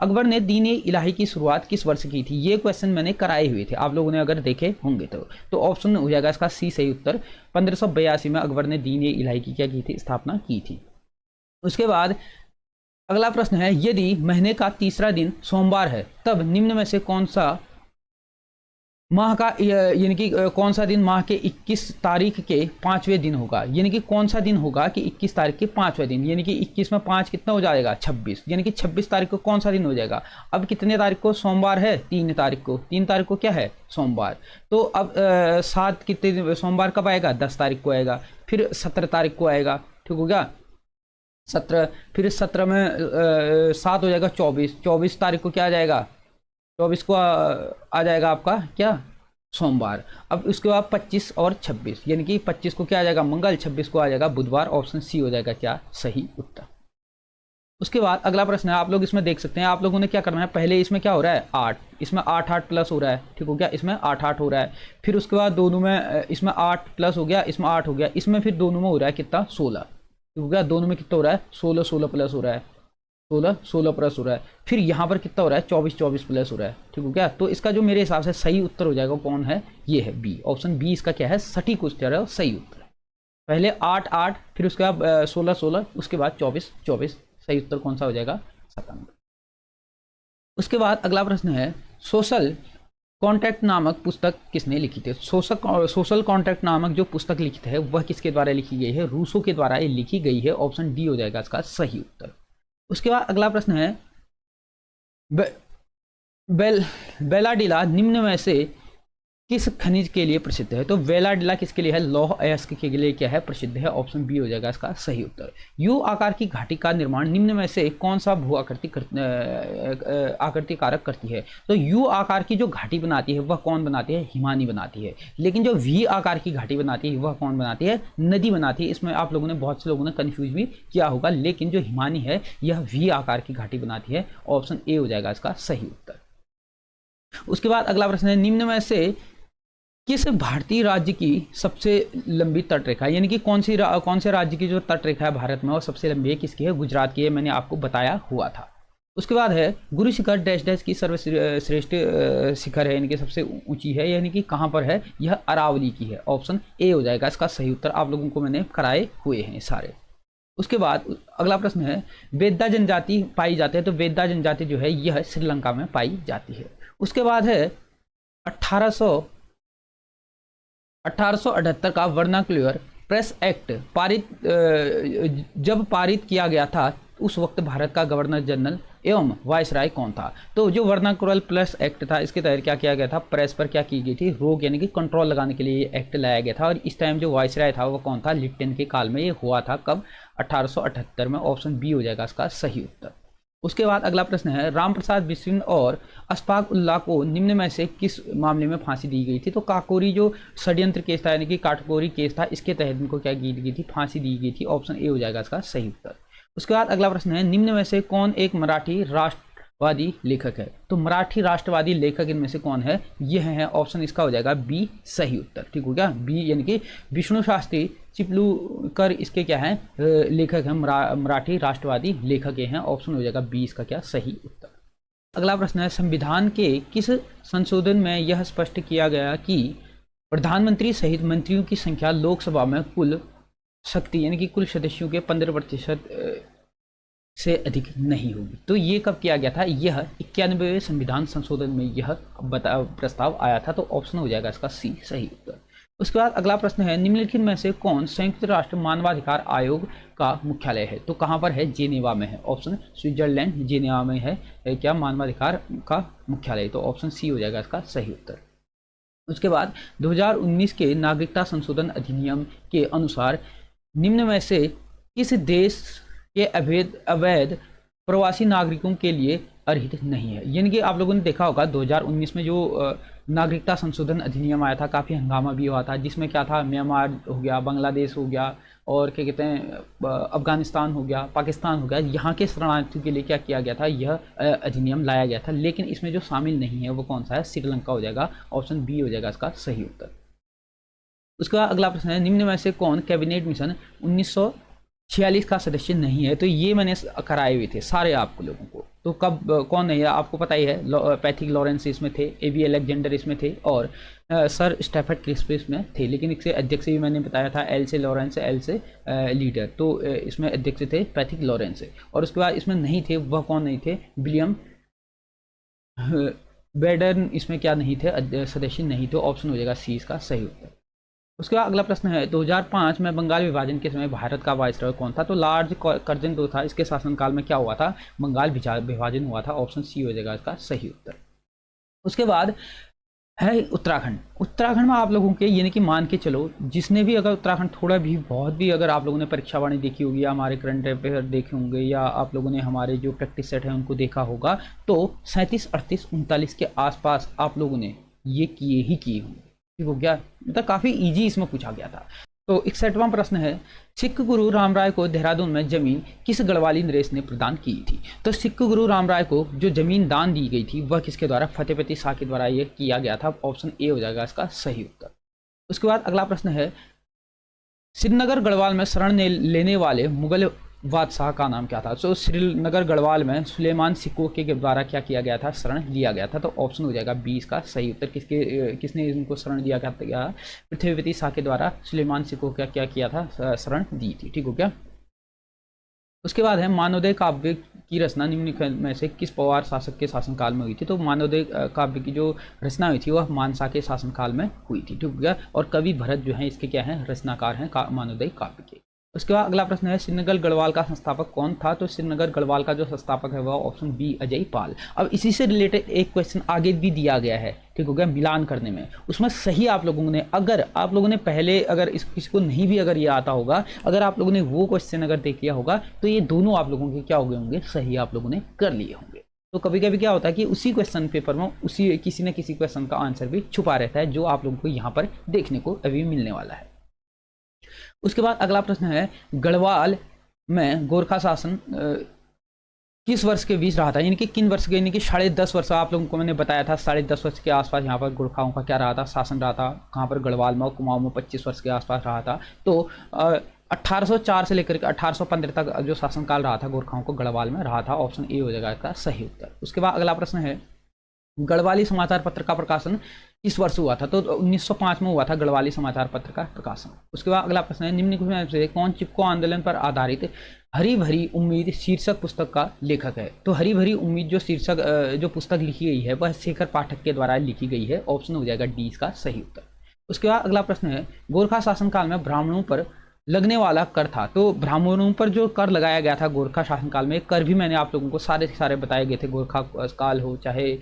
अकबर ने दीन ए इलाही की शुरुआत किस वर्ष की थी, ये क्वेश्चन मैंने कराए हुए थे, आप लोगों ने अगर देखे होंगे तो ऑप्शन हो जाएगा इसका सी सही उत्तर। 1582 में अकबर ने दीन ए इलाही की क्या की थी, स्थापना की थी। उसके बाद अगला प्रश्न है, यदि महीने का तीसरा दिन सोमवार है तब निम्न में से कौन सा माह का, यानी कि कौन सा दिन माह के 21 तारीख के 5वें दिन होगा, यानी कि कौन सा दिन होगा कि 21 तारीख के 5वें दिन, यानी कि 21 में 5 कितना हो जाएगा, 26, यानी कि 26 तारीख को कौन सा दिन हो जाएगा। अब कितने तारीख को सोमवार है, 3 तारीख को, 3 तारीख को क्या है, सोमवार। तो अब 7 कितने सोमवार कब आएगा, 10 तारीख को आएगा, फिर 17 तारीख को आएगा। ठीक हो गया, 17, फिर 17 में 7 हो जाएगा 24, 24 तारीख को क्या आ जाएगा, 24 को आ जाएगा आपका क्या, सोमवार। अब उसके बाद 25 और 26, यानी कि 25 को क्या आ जाएगा, मंगल, 26 को आ जाएगा बुधवार। ऑप्शन सी हो जाएगा क्या सही उत्तर। उसके बाद अगला प्रश्न है, आप लोग इसमें देख सकते हैं, आप लोगों ने क्या करना है, पहले इसमें क्या हो रहा है 8, इसमें 8 प्लस हो रहा है। ठीक हो गया, इसमें 8 हो रहा है, फिर उसके बाद दोनों में इसमें 8 प्लस हो गया, इसमें 8 हो गया, इसमें फिर दोनों में हो रहा है कितना, 16। ठीक हो गया, दोनों में कितना हो रहा है, 16 प्लस हो रहा है, 16 प्लस हो रहा है, फिर यहाँ पर कितना हो रहा है, 24 प्लस हो रहा है। ठीक हो गया, तो इसका जो मेरे हिसाब से सही उत्तर हो जाएगा कौन है, ये है बी। ऑप्शन बी इसका क्या है, सटीक उत्तर है और सही उत्तर है। पहले 8 8, फिर उसके बाद 16 16, उसके बाद 24 24। सही उत्तर कौन सा हो जाएगा? 7। उसके बाद अगला प्रश्न है, सोशल कॉन्ट्रैक्ट नामक पुस्तक किसने लिखी थी? सोशल कॉन्ट्रैक्ट नामक जो पुस्तक लिखित है वह किसके द्वारा लिखी गई है? रूसो के द्वारा ये लिखी गई है। ऑप्शन डी हो जाएगा इसका सही उत्तर। उसके बाद अगला प्रश्न है, बेलाडिला निम्न में से किस खनिज के लिए प्रसिद्ध है? तो वेलाडिला किसके लिए है? लौह अयस्क के लिए क्या है? प्रसिद्ध है। ऑप्शन बी हो जाएगा इसका सही उत्तर। यू आकार की घाटी का निर्माण निम्न में से कौन सा भू आकृति कारक करती है? तो यू आकार की जो घाटी बनाती है वह कौन बनाती है? हिमानी बनाती है। लेकिन जो वी आकार की घाटी बनाती है वह कौन बनाती है? नदी बनाती है। इसमें आप लोगों ने, बहुत से लोगों ने कन्फ्यूज भी किया होगा, लेकिन जो हिमानी है यह वी आकार की घाटी बनाती है। ऑप्शन ए हो जाएगा इसका सही उत्तर। उसके बाद अगला प्रश्न है, निम्न में से किस भारतीय राज्य की सबसे लंबी तटरेखा, यानी कि कौन से राज्य की जो तटरेखा है भारत में और सबसे लंबी है? किसकी है? गुजरात की है। मैंने आपको बताया हुआ था। उसके बाद है, गुरु शिखर डैश डैश की सर्वश्रेष्ठ शिखर है, यानी कि सबसे ऊंची है, यानी कि कहाँ पर है? यह अरावली की है। ऑप्शन ए हो जाएगा इसका सही उत्तर। आप लोगों को मैंने कराए हुए हैं सारे। उसके बाद अगला प्रश्न है, वेदा जनजाति पाई जाती है। तो वेदा जनजाति जो है यह श्रीलंका में पाई जाती है। उसके बाद है 1878 का वर्नाक्युलर प्रेस एक्ट जब पारित किया गया था उस वक्त भारत का गवर्नर जनरल एवं वायसराय कौन था? तो जो वर्नाक्युलर प्रेस एक्ट था इसके तहत क्या किया गया था? प्रेस पर क्या की गई थी? रोक, यानी कि कंट्रोल लगाने के लिए ये एक्ट लाया गया था। और इस टाइम जो वायसराय था वो कौन था? लिप्टन के काल में ये हुआ था। कब? 1878 में। ऑप्शन बी हो जाएगा इसका सही उत्तर। उसके बाद अगला प्रश्न है, रामप्रसाद बिस्मिल और अशफाक उल्लाह को निम्न में से किस मामले में फांसी दी गई थी? तो काकोरी जो षड्यंत्र केस था, यानी कि काटकोरी केस था, इसके तहत इनको क्या की गई थी? फांसी दी गई थी। ऑप्शन ए हो जाएगा इसका सही उत्तर। उसके बाद अगला प्रश्न है, निम्न में से कौन एक मराठी राष्ट्रवादी लेखक है? तो मराठी राष्ट्रवादी लेखक इनमें से कौन है? यह है। ऑप्शन इसका हो जाएगा बी सही उत्तर। ठीक हो गया? बी, यानी कि विष्णु शास्त्री चिपलूकर इसके क्या है? लेखक हैं, मराठी राष्ट्रवादी लेखक हैं। ऑप्शन हो जाएगा बी इसका क्या सही उत्तर। अगला प्रश्न है, संविधान के किस संशोधन में यह स्पष्ट किया गया कि प्रधानमंत्री सहित मंत्रियों की संख्या लोकसभा में कुल शक्ति, यानी कि कुल सदस्यों के 15% से अधिक नहीं होगी? तो ये कब किया गया था? यह 91वें संविधान संशोधन में यह प्रस्ताव आया था। तो ऑप्शन हो जाएगा इसका सी सही उत्तर। उसके बाद अगला प्रश्न है, निम्नलिखित में से कौन संयुक्त राष्ट्र मानवाधिकार आयोग का मुख्यालय है? तो कहाँ पर है? जेनेवा में है। ऑप्शन स्विट्जरलैंड जेनेवा में है क्या मानवाधिकार का मुख्यालय? तो ऑप्शन सी हो जाएगा इसका सही उत्तर। उसके बाद 2019 के नागरिकता संशोधन अधिनियम के अनुसार निम्न में से किस देश के अवैध प्रवासी नागरिकों के लिए अर्हित नहीं है? यानी कि आप लोगों ने देखा होगा 2019 में जो नागरिकता संशोधन अधिनियम आया था, काफ़ी हंगामा भी हुआ था, जिसमें क्या था? म्यांमार हो गया, बांग्लादेश हो गया, और क्या कहते हैं अफगानिस्तान हो गया, पाकिस्तान हो गया, यहाँ के शरणार्थियों के लिए क्या किया गया था? यह अधिनियम लाया गया था। लेकिन इसमें जो शामिल नहीं है वो कौन सा है? श्रीलंका हो जाएगा। ऑप्शन बी हो जाएगा इसका सही उत्तर। उसका अगला प्रश्न है, निम्न में से कौन कैबिनेट मिशन 1946 का सदस्य नहीं है? तो ये मैंने कराए हुए थे सारे आपको लोगों को। तो कब कौन नहीं है आपको पता ही है। पैथिक लॉरेंस इसमें थे, एबी अलेक्जेंडर इसमें थे, और सर स्टैफर्ड क्रिस्प इसमें थे। लेकिन इसके अध्यक्ष भी मैंने बताया था, एल से लॉरेंस, एल से लीडर। तो इसमें अध्यक्ष थे पैथिक लॉरेंस। और उसके बाद इसमें नहीं थे, वह कौन नहीं थे? विलियम बेडन इसमें क्या नहीं थे? सदस्य नहीं थे। ऑप्शन हो जाएगा सी इसका सही उत्तर। उसके बाद अगला प्रश्न है, 2005 में बंगाल विभाजन के समय भारत का वायसरॉय कौन था? तो लॉर्ड कर्जन जो था, इसके शासनकाल में क्या हुआ था? बंगाल विभाजन हुआ था। ऑप्शन सी हो जाएगा इसका सही उत्तर। उसके बाद है उत्तराखंड। उत्तराखंड में आप लोगों के, यानी कि मान के चलो जिसने भी अगर उत्तराखंड थोड़ा भी बहुत भी अगर आप लोगों ने परीक्षा वाणी देखी होगी, या हमारे करंट अफेयर देखे होंगे, या आप लोगों ने हमारे जो प्रैक्टिस सेट है उनको देखा होगा, तो 37, 38, 39 के आसपास आप लोगों ने ये किए होंगे। ठीक हो गया? मतलब काफ़ी इजी इसमें पूछा गया था। तो 61वां प्रश्न है, सिख गुरु रामराय को देहरादून में जमीन किस गढ़वाली नरेश ने प्रदान की थी? तो सिख गुरु रामराय को जो जमीन दान दी गई थी वह किसके द्वारा? फतेहपति शाह के द्वारा यह किया गया था। ऑप्शन ए हो जाएगा इसका सही उत्तर। उसके बाद अगला प्रश्न है, श्रीनगर गढ़वाल में शरण लेने वाले मुगल बादशाह का नाम क्या था? तो श्रीनगर गढ़वाल में सुलेमान सिक्को के द्वारा क्या किया गया था? शरण लिया गया था। तो ऑप्शन हो जाएगा 20 का सही उत्तर। किसने इनको शरण दिया गया? पृथ्वीवती शाह के द्वारा सुलेमान सिक्को का क्या किया था? शरण दी थी। ठीक हो गया। उसके बाद है मानवोदय काव्य की रचना निम्नलिखित में से किस पवार शासक के शासनकाल में हुई थी? तो मानवोदय काव्य की जो रचना हुई थी वह मानसा के शासनकाल में हुई थी। ठीक हो गया। और कवि भरत जो है इसके क्या है? रचनाकार हैं मानवोदय काव्य के। उसके बाद अगला प्रश्न है श्रीनगर गढ़वाल का संस्थापक कौन था? तो श्रीनगर गढ़वाल का जो संस्थापक है वह ऑप्शन बी अजय पाल। अब इसी से रिलेटेड एक क्वेश्चन आगे भी दिया गया है। ठीक हो गया। मिलान करने में उसमें सही आप लोगों ने, अगर आप लोगों ने पहले अगर इस किसी को नहीं भी अगर ये आता होगा, अगर आप लोगों ने वो क्वेश्चन अगर देख लिया होगा तो ये दोनों आप लोगों के क्या हो गए होंगे? सही आप लोगों ने कर लिए होंगे। तो कभी कभी क्या होता है कि उसी क्वेश्चन पेपर में उसी किसी न किसी क्वेश्चन का आंसर भी छुपा रहता है, जो आप लोगों को यहाँ पर देखने को अभी मिलने वाला है। उसके बाद अगला प्रश्न है गढ़वाल में गोरखा शासन किस वर्ष के बीच रहा था? यानी कि किन वर्ष के, यानी कि 10.5 वर्ष आप लोगों को मैंने बताया था 10.5 वर्ष के आसपास यहाँ पर गोरखाओं का क्या रहा था? शासन रहा था। कहाँ पर? गढ़वाल में और कुमाऊं में 25 वर्ष के आसपास रहा था। तो 1804 से लेकर के 1815 तक जो शासनकाल रहा था गोरखाओं को गढ़वाल में रहा था। ऑप्शन ए हो जाएगा इसका सही उत्तर। उसके बाद अगला प्रश्न है गढ़वाली समाचार पत्र का प्रकाशन किस वर्ष हुआ था? तो 1905 में हुआ था गढ़वाली समाचार पत्र का प्रकाशन। उसके बाद अगला प्रश्न है निम्नलिखित में से कौन चिपको आंदोलन पर आधारित हरी भरी उम्मीद शीर्षक पुस्तक का लेखक है? तो हरी भरी उम्मीद जो शीर्षक जो पुस्तक लिखी गई है वह शेखर पाठक के द्वारा लिखी गई है। ऑप्शन हो जाएगा डी इसका सही उत्तर। उसके बाद अगला प्रश्न है गोरखा शासनकाल में ब्राह्मणों पर लगने वाला कर था। तो ब्राह्मणों पर जो कर लगाया गया था गोरखा शासनकाल में, कर भी मैंने आप लोगों को सारे के सारे बताए गए थे। गोरखा काल हो चाहे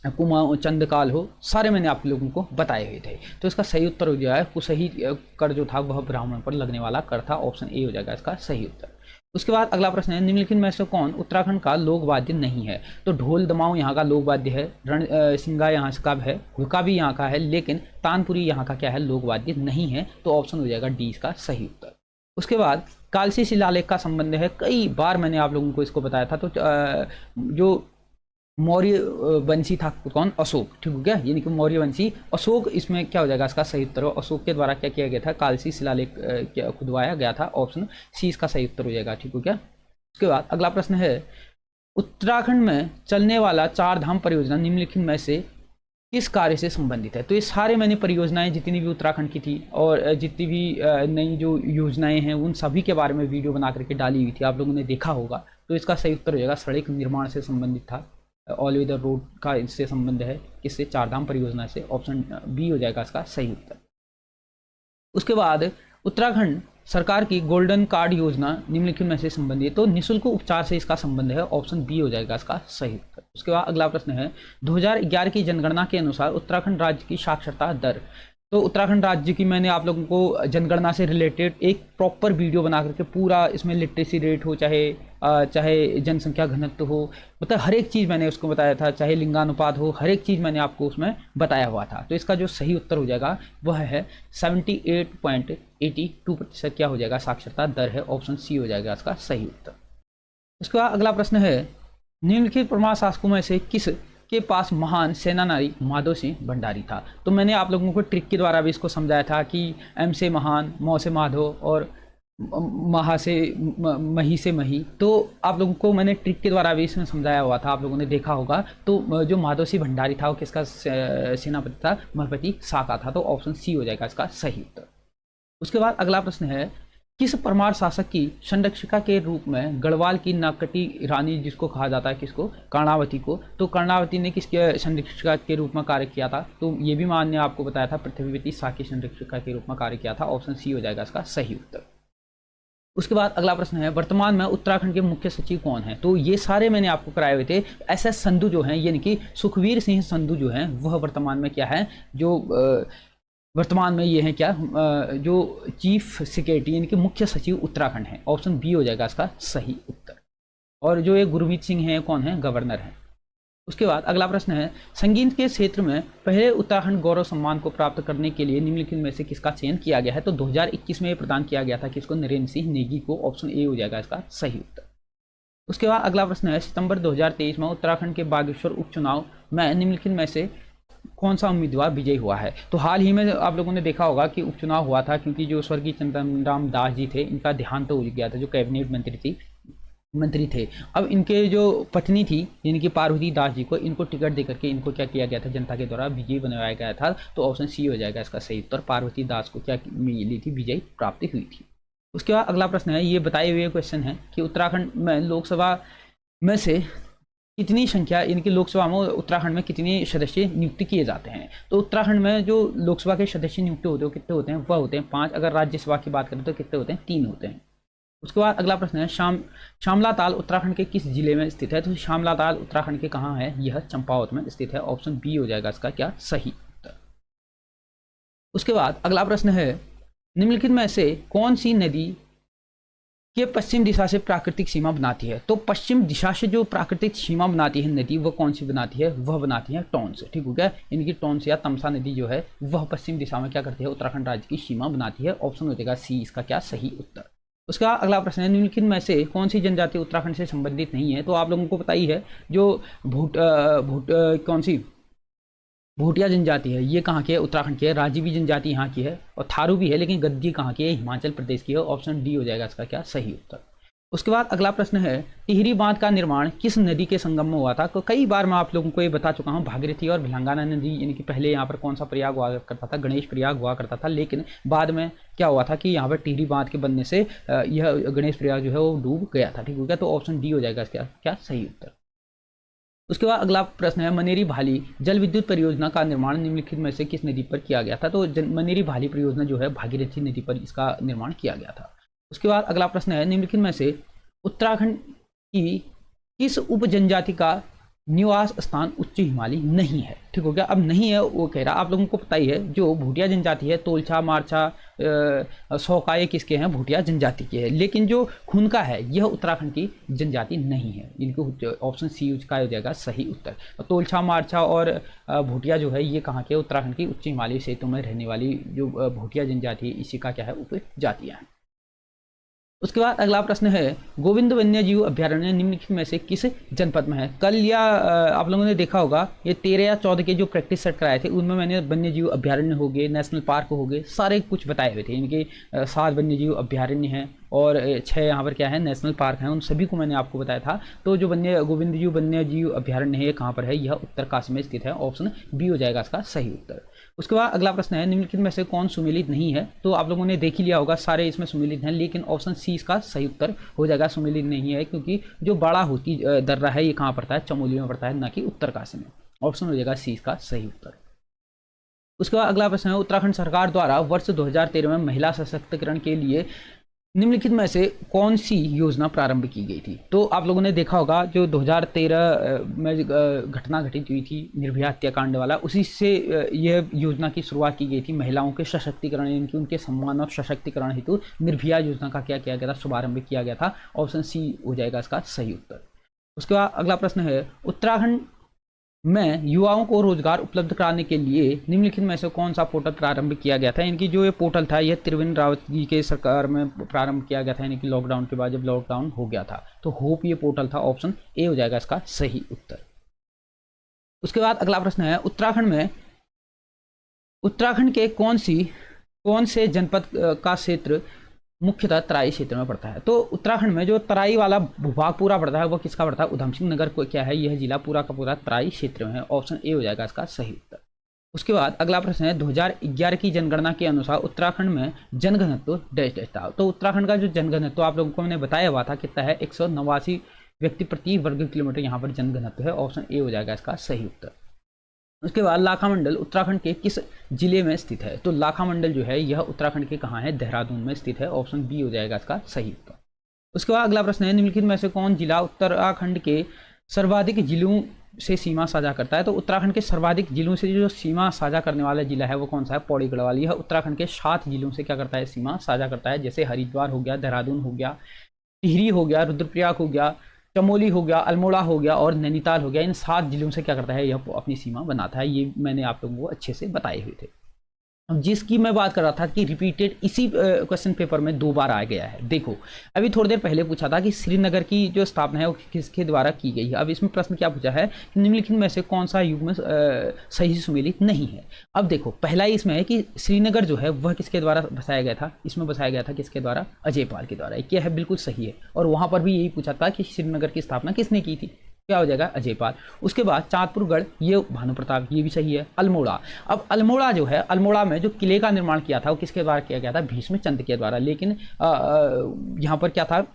कुमाऊं चंद काल हो, सारे मैंने आप लोगों को बताए हुए थे। तो इसका सही उत्तर हो जाएगा कुशही कर जो था वह ब्राह्मण पर लगने वाला कर था। ऑप्शन ए हो जाएगा इसका सही उत्तर। उसके बाद अगला प्रश्न है निम्नलिखित में से कौन उत्तराखंड का लोक वाद्य नहीं है? तो ढोल दमाऊं यहाँ का लोक वाद्य है, रण सिंगा यहाँ का है, हुक्का भी यहाँ का है, लेकिन तानपुरी यहाँ का क्या है? लोक वाद्य नहीं है। तो ऑप्शन हो जाएगा डी इसका सही उत्तर। उसके बाद कालसी शिलालेख का संबंध है, कई बार मैंने आप लोगों को इसको बताया था। तो जो मौर्य वंशी था कौन? अशोक। ठीक हो गया। यानी कि मौर्य वंशी अशोक इसमें क्या हो जाएगा? इसका सही उत्तर हो। अशोक के द्वारा क्या किया गया था? कालसी शिलालेख खुदवाया गया था। ऑप्शन सी इसका सही उत्तर हो जाएगा। ठीक हो गया। उसके बाद अगला प्रश्न है उत्तराखंड में चलने वाला 4 धाम परियोजना निम्नलिखित में से किस कार्य से संबंधित है? तो ये सारे मैंने परियोजनाएं जितनी भी उत्तराखंड की थी और जितनी भी नई जो योजनाएं हैं उन सभी के बारे में वीडियो बना करके डाली हुई थी, आप लोगों ने देखा होगा। तो इसका सही उत्तर हो जाएगा सड़क निर्माण से संबंधित था। ऑल वेदर रोड का इससे संबंध है, किससे? 4 धाम परियोजना से। ऑप्शन बी हो जाएगा इसका सही उत्तर। उसके बाद उत्तराखंड सरकार की गोल्डन कार्ड योजना निम्नलिखित में से संबंधित है। तो निःशुल्क उपचार से इसका संबंध है। ऑप्शन बी हो जाएगा इसका सही उत्तर। उसके बाद अगला प्रश्न है 2011 की जनगणना के अनुसार उत्तराखंड राज्य की साक्षरता दर। तो उत्तराखंड राज्य की मैंने आप लोगों को जनगणना से रिलेटेड एक प्रॉपर वीडियो बना करके पूरा इसमें लिटरेसी रेट हो चाहे जनसंख्या घनत्व हो, मतलब हर एक चीज़ मैंने उसको बताया था, चाहे लिंगानुपात हो, हर एक चीज़ मैंने आपको उसमें बताया हुआ था। तो इसका जो सही उत्तर हो जाएगा वह है 78.82% क्या हो जाएगा? साक्षरता दर है। ऑप्शन सी हो जाएगा इसका सही उत्तर। उसके बाद अगला प्रश्न है निम्नलिखित परमार शासकों में से किस के पास महान सेना नारी माधो सिंह भंडारी था? तो मैंने आप लोगों को ट्रिक के द्वारा भी इसको समझाया था कि एम से महान, मौ से माधो और महा से मही से मही। तो आप लोगों को मैंने ट्रिक के द्वारा भी इसमें समझाया हुआ था, आप लोगों ने देखा होगा। तो जो माधो सिंह भंडारी था वो किसका सेनापति था? महपति शाह का था। तो ऑप्शन सी हो जाएगा इसका सही उत्तर। उसके बाद अगला प्रश्न है किस परमार शासक की संरक्षिका के रूप में गढ़वाल की नाकटी रानी, जिसको कहा जाता है किसको? कर्णावती को। तो कर्णावती ने किसके संरक्षिका के रूप में कार्य किया था? तो ये भी मैंने आपको बताया था पृथ्वीवती शाह की संरक्षिका के रूप में कार्य किया था। ऑप्शन सी हो जाएगा इसका सही उत्तर। उसके बाद अगला प्रश्न है वर्तमान में उत्तराखंड के मुख्य सचिव कौन है? तो ये सारे मैंने आपको कराए हुए थे। एस संधू जो हैं, यानी कि सुखवीर सिंह संधू जो हैं, वह वर्तमान में क्या है? जो वर्तमान में ये है क्या? जो चीफ सेक्रेटरी यानी कि मुख्य सचिव उत्तराखंड है। ऑप्शन बी हो जाएगा इसका सही उत्तर। और जो ये गुरमीत सिंह हैं कौन है? गवर्नर हैं। उसके बाद अगला प्रश्न है संगीत के क्षेत्र में पहले उत्तराखंड गौरव सम्मान को प्राप्त करने के लिए निम्नलिखित में से किसका चयन किया गया है? तो 2021 में प्रदान किया गया था किसको? नरेंद्र सिंह नेगी को। ऑप्शन ए हो जाएगा इसका सही उत्तर। उसके बाद अगला प्रश्न है सितंबर 2023 में उत्तराखंड के बागेश्वर उपचुनाव में निम्नलिखित में से कौन सा उम्मीदवार विजयी हुआ है। तो हाल ही में आप लोगों ने देखा होगा कि उपचुनाव हुआ था, क्योंकि जो स्वर्गीय चंदन राम दास जी थे इनका देहांत हो गया था, जो कैबिनेट मंत्री थे। अब इनके जो पत्नी थी यानी कि पार्वती दास जी को, इनको टिकट दे करके इनको क्या किया गया था, जनता के द्वारा विजयी बनवाया गया था। तो ऑप्शन सी हो जाएगा इसका सही उत्तर। पार्वती दास को क्या मिली थी, विजयी प्राप्ति हुई थी। उसके बाद अगला प्रश्न है, ये बताए हुए क्वेश्चन है कि उत्तराखंड में लोकसभा में से कितनी संख्या, इनकी लोकसभा में उत्तराखंड में कितने सदस्य नियुक्त किए जाते हैं। तो उत्तराखंड में जो लोकसभा के सदस्य नियुक्त होते हैं कितने होते हैं, वह होते हैं 5। अगर राज्यसभा की बात करें तो कितने होते हैं, 3 होते हैं। उसके बाद अगला प्रश्न है, शामला ताल उत्तराखंड के किस जिले में स्थित है। तो शामला ताल उत्तराखंड के कहाँ है, यह चंपावत में स्थित है। ऑप्शन बी हो जाएगा इसका क्या सही उत्तर। उसके बाद अगला प्रश्न है, निम्नलिखित में से कौन सी नदी के पश्चिम दिशा से प्राकृतिक सीमा बनाती है। तो पश्चिम दिशा से जो प्राकृतिक सीमा बनाती है नदी, वह कौन सी बनाती है, वह बनाती है टोंस। ठीक हो गया, इनकी टोंस या तमसा नदी जो है वह पश्चिम दिशा में क्या करती है, उत्तराखंड राज्य की सीमा बनाती है। ऑप्शन हो जाएगा सी इसका क्या सही उत्तर। उसका अगला प्रश्न है, निम्नलिखित में से कौन सी जनजाति उत्तराखंड से संबंधित नहीं है। तो आप लोगों को पता ही है, जो कौन सी भूटिया जनजाति है, ये कहाँ की है, उत्तराखंड की है। राजीवी जनजाति यहाँ की है, और थारू भी है, लेकिन गद्दी कहाँ की है, हिमाचल प्रदेश की है। ऑप्शन डी हो जाएगा इसका क्या सही उत्तर। उसके बाद अगला प्रश्न है, टिहरी बांध का निर्माण किस नदी के संगम में हुआ था। तो कई बार मैं आप लोगों को ये बता चुका हूँ, भागीरथी और भिलंगाना नदी, यानी कि पहले यहाँ पर कौन सा प्रयाग हुआ करता था, गणेश प्रयाग हुआ करता था, लेकिन बाद में क्या हुआ था कि यहाँ पर टिहरी बांध के बनने से यह गणेश प्रयाग जो है वो डूब गया था। ठीक हो गया, तो ऑप्शन डी हो जाएगा इसका क्या सही उत्तर। उसके बाद अगला प्रश्न है, मनेरी भाली जल विद्युत परियोजना का निर्माण निम्नलिखित में से किस नदी पर किया गया था। तो मनेरी भाली परियोजना जो है भागीरथी नदी पर इसका निर्माण किया गया था। उसके बाद अगला प्रश्न है, निम्नलिखित में से उत्तराखंड की किस उप जनजाति का निवास स्थान उच्च हिमालय नहीं है। ठीक हो गया, अब नहीं है वो कह रहा, आप लोगों को पता ही है, जो भूटिया जनजाति है, तोलछा मारछा सौका, ये किसके हैं, भूटिया जनजाति के हैं। लेकिन जो खुनका है यह उत्तराखंड की जनजाति नहीं है। इनको ऑप्शन सी का हो जाएगा सही उत्तर। तोलछा मारछा और भूटिया जो है ये कहाँ के, उत्तराखंड की उच्च हिमालयी क्षेत्रों में रहने वाली जो भूटिया जनजाति है, इसी का क्या है, उपजातियाँ हैं। उसके बाद अगला प्रश्न है, गोविंद वन्यजीव अभ्यारण्य निम्नलिखित में से किस जनपद में है। कल या आप लोगों ने देखा होगा, ये 13 या 14 के जो प्रैक्टिस सेट कराए थे उनमें मैंने वन्यजीव अभ्यारण्य हो गए, नेशनल पार्क हो गए, सारे कुछ बताए हुए थे। इनके 7 वन्यजीव अभ्यारण्य हैं और 6 यहाँ पर क्या है, नेशनल पार्क हैं। उन सभी को मैंने आपको बताया था। तो जो गोविंद वन्यजीव अभ्यारण्य है ये कहाँ पर है, यह उत्तरकाशी में स्थित है। ऑप्शन बी हो जाएगा इसका सही उत्तर। उसके बाद अगला प्रश्न है, निम्नलिखित में से कौन सुमेलित नहीं है। तो आप लोगों ने देख ही लिया होगा, सारे इसमें सुमेलित हैं, लेकिन ऑप्शन सी इसका सही उत्तर हो जाएगा, सुमेलित नहीं है, क्योंकि जो बड़ा होती दर्रा है ये कहाँ पड़ता है, चमोली में पड़ता है, ना कि उत्तरकाशी में। ऑप्शन हो जाएगा सी इसका सही उत्तर। उसके बाद अगला प्रश्न है, उत्तराखंड सरकार द्वारा वर्ष 2013 में महिला सशक्तिकरण के लिए निम्नलिखित में से कौन सी योजना प्रारंभ की गई थी। तो आप लोगों ने देखा होगा, जो 2013 में घटना घटित हुई थी निर्भया हत्याकांड वाला, उसी से यह योजना की शुरुआत की गई थी। महिलाओं के सशक्तिकरण, इनकी उनके सम्मान और सशक्तिकरण हेतु निर्भया योजना का क्या किया गया था, शुभारंभ किया गया था। ऑप्शन सी हो जाएगा इसका सही उत्तर। उसके बाद अगला प्रश्न है, उत्तराखंड में युवाओं को रोजगार उपलब्ध कराने के लिए निम्नलिखित में से कौन सा पोर्टल प्रारंभ किया गया था। इनकी जो ये पोर्टल था यह त्रिवेंद्र रावत जी के सरकार में प्रारंभ किया गया था, यानी कि लॉकडाउन के बाद जब लॉकडाउन हो गया था। तो होप ये पोर्टल था। ऑप्शन ए हो जाएगा इसका सही उत्तर। उसके बाद अगला प्रश्न है, उत्तराखंड के कौन से जनपद का क्षेत्र मुख्यतः तराई क्षेत्र में पड़ता है। तो उत्तराखंड में जो तराई वाला भूभाग पूरा पड़ता है वो किसका पड़ता है, उधम सिंह नगर को क्या है, यह जिला पूरा का पूरा तराई क्षेत्र में है। ऑप्शन ए हो जाएगा इसका सही उत्तर। उसके बाद अगला प्रश्न है, 2011 की जनगणना के अनुसार उत्तराखंड में जनघनत्व डैश था। तो उत्तराखंड का जो जनघनत्व आप लोगों को मैंने बताया हुआ था कितना है, 189 व्यक्ति प्रति वर्ग किलोमीटर यहाँ पर जनघनत्व है। ऑप्शन ए हो जाएगा इसका सही उत्तर। उसके बाद लाखा मंडल उत्तराखंड के किस जिले में स्थित है। तो लाखा मंडल जो है यह उत्तराखंड के कहाँ है, देहरादून में स्थित है। ऑप्शन बी हो जाएगा इसका सही उत्तर। उसके बाद अगला प्रश्न है, निम्नलिखित में से कौन जिला उत्तराखंड के सर्वाधिक जिलों से सीमा साझा करता है। तो उत्तराखंड के सर्वाधिक जिलों से जो सीमा साझा करने वाला जिला है वो कौन सा है, पौड़ी गढ़वाल। यह उत्तराखंड के 7 जिलों से क्या करता है, सीमा साझा करता है। जैसे हरिद्वार हो गया, देहरादून हो गया, टिहरी हो गया, रुद्रप्रयाग हो गया, चमोली हो गया, अल्मोड़ा हो गया और नैनीताल हो गया। इन 7 जिलों से क्या करता है, यह अपनी सीमा बनाता है। ये मैंने आप लोगों को अच्छे से बताए हुए थे। अब जिसकी मैं बात कर रहा था कि रिपीटेड इसी क्वेश्चन पेपर में 2 बार आ गया है। देखो अभी थोड़ी देर पहले पूछा था कि श्रीनगर की जो स्थापना है वो किसके द्वारा की गई है। अब इसमें प्रश्न क्या पूछा है कि निम्नलिखित में से कौन सा युग में सही सुमेलित नहीं है। अब देखो पहला ही इसमें है कि श्रीनगर जो है वह किसके द्वारा बसाया गया था, इसमें बसाया गया था किसके द्वारा, अजयपाल के द्वारा। क्या है, बिल्कुल सही है। और वहां पर भी यही पूछा था कि श्रीनगर की स्थापना किसने की थी, क्या हो जाएगा, अजयपाल। उसके बाद चांदपुरगढ़, ये भानु प्रताप, ये भी सही है। अल्मोड़ा, अब अल्मोड़ा जो है, अल्मोड़ा में जो किले का निर्माण किया था वो किसके द्वारा किया गया था, भीष्मचंद्र के द्वारा। लेकिन यहाँ पर क्या था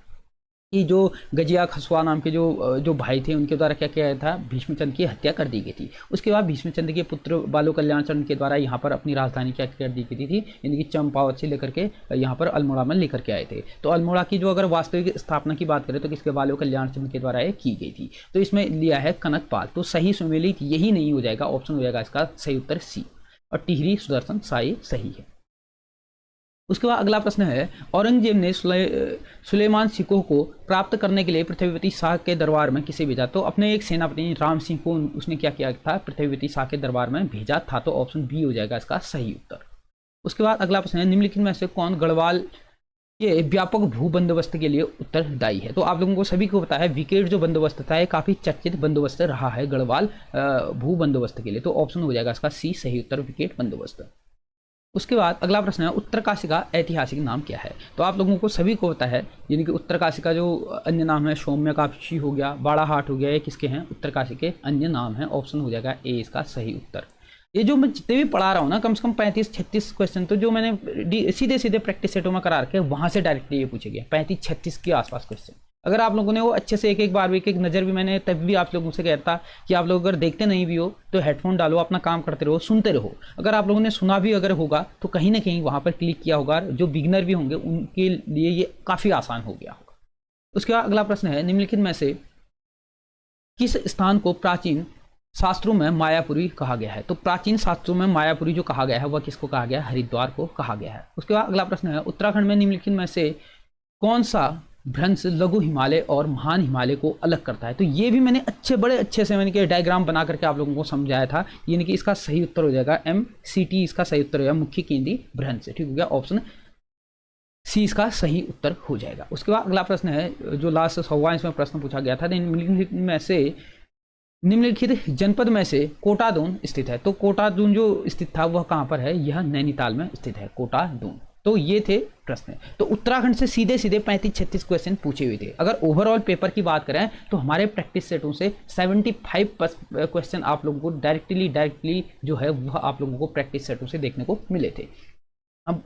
कि जो गजिया खसुआ नाम के जो भाई थे उनके द्वारा क्या किया गया था, भीष्मचंद्र की हत्या कर दी गई थी। उसके बाद भीष्मचंद्र के पुत्र बालो कल्याण चंद्र के द्वारा यहाँ पर अपनी राजधानी क्या कर दी गई थी, यानी कि चंपावत से लेकर के यहाँ पर अल्मोड़ा में लेकर के आए थे। तो अल्मोड़ा की जो अगर वास्तविक स्थापना की बात करें तो किसके, बालो कल्याण चंद्र के द्वारा की गई थी। तो इसमें लिया है कनकपाल। तो सही सुमेलित यही नहीं हो जाएगा, ऑप्शन हो जाएगा इसका सही उत्तर सी। और टिहरी सुदर्शन साई सही है। उसके बाद अगला प्रश्न है, औरंगजेब ने सुलेमान सिकोह को प्राप्त करने के लिए पृथ्वीपति शाह के दरबार में किसे भेजा। तो अपने एक सेनापति राम सिंह को उसने क्या किया था, पृथ्वीपति शाह के दरबार में भेजा था। तो ऑप्शन बी हो जाएगा इसका सही उत्तर। उसके बाद अगला प्रश्न है, निम्नलिखित में से कौन गढ़वाल के व्यापक भू बंदोबस्त के लिए उत्तरदायी है। तो आप लोगों को सभी को पता है विकेट जो बंदोबस्त था ये काफी चर्चित बंदोबस्त रहा है गढ़वाल भू बंदोबस्त के लिए। तो ऑप्शन हो जाएगा इसका सी सही उत्तर, विकेट बंदोबस्त। उसके बाद अगला प्रश्न है, उत्तरकाशी का ऐतिहासिक नाम क्या है। तो आप लोगों को सभी को पता है, यानी कि उत्तरकाशी का जो अन्य नाम है सौम्यकाशी हो गया, बाड़ाहाट हो गया, ये किसके हैं, उत्तरकाशी के अन्य नाम है। ऑप्शन हो जाएगा ए इसका सही उत्तर। ये जो मैं जितने भी पढ़ा रहा हूँ ना, कम से कम 35-36 क्वेश्चन तो जो मैंने सीधे सीधे प्रैक्टिस सेटों में करा रखे वहां से डायरेक्टली ये पूछे गए 35-36 के आसपास क्वेश्चन। अगर आप लोगों ने वो अच्छे से एक बार एक नज़र भी, मैंने तब भी आप लोगों से कहता कि आप लोग अगर देखते नहीं भी हो तो हेडफोन डालो, अपना काम करते रहो, सुनते रहो। अगर आप लोगों ने सुना भी अगर होगा तो कहीं ना कहीं वहां पर क्लिक किया होगा, जो बिगिनर भी होंगे उनके लिए ये काफ़ी आसान हो गया होगा। उसके बाद अगला प्रश्न है, निम्नलिखित में से किस स्थान को प्राचीन शास्त्रों में मायापुरी कहा गया है। तो प्राचीन शास्त्रों में मायापुरी जो कहा गया है वह किसको कहा गया है, हरिद्वार को कहा गया है। उसके बाद अगला प्रश्न है, उत्तराखंड में निम्नलिखित में से कौन सा भ्रंश लघु हिमालय और महान हिमालय को अलग करता है। तो ये भी मैंने बड़े अच्छे से मैंने डायग्राम बना करके आप लोगों को समझाया था, यानी कि इसका सही उत्तर हो जाएगा MCT, इसका सही उत्तर हो जाएगा मुख्य केंद्रीय भ्रंश। ठीक हो गया, ऑप्शन सी इसका सही उत्तर हो जाएगा। उसके बाद अगला प्रश्न है, जो लास्ट 100वां इसमें प्रश्न पूछा गया था, निम्नलिखित जनपद में से कोटादून स्थित है। तो कोटादून जो स्थित था वह कहाँ पर है, यह नैनीताल में स्थित है, कोटादून। तो ये थे प्रश्न। तो उत्तराखंड से सीधे सीधे 35-36 क्वेश्चन पूछे हुए थे। अगर ओवरऑल पेपर की बात करें तो हमारे प्रैक्टिस सेटों से 75 क्वेश्चन आप लोगों को डायरेक्टली जो है वह आप लोगों को प्रैक्टिस सेटों से देखने को मिले थे। अब